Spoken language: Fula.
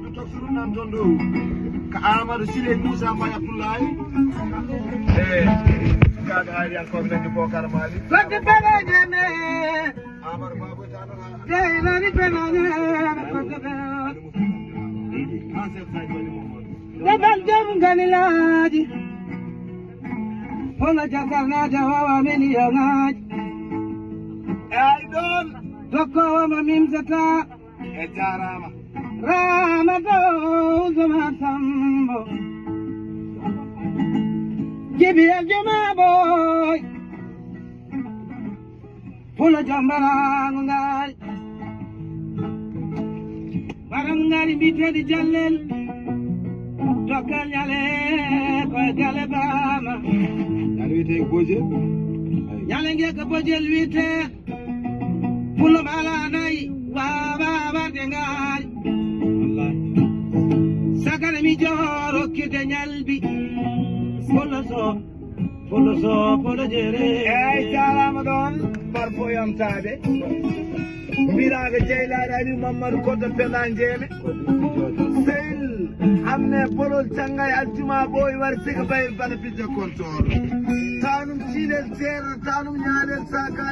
du tok suru nan tondo ka Amadou Sile Moussa Mbaye Abdoulaye kaga hari encore nañu Bokar Mali Fati Penajeme Amadou Babou Tano Jaylani Penajeme Fati Dabal jam ganilaji Hola jakarna jawawa miliyonaji ay don Doko wa mimsata e jarama Rama do zama sambo Jibi al juma boy Pula jambara ngal Baram ngari bitedi jallel Dokal nyale ko gale bama yani wite boje Nyale ngeke bojel wite Pula bala nay wa baba dengal Sakare mi joro kide nyalbi Polo jere ay jarama don barfo yam taade mbiraga jeylaɗani Mamadou Koddo Penanjeme seyl amme polol cangay aljuma ɓooy war siga bay bana pijja kontor tanum cinel seeɗa tanum ñaanel saka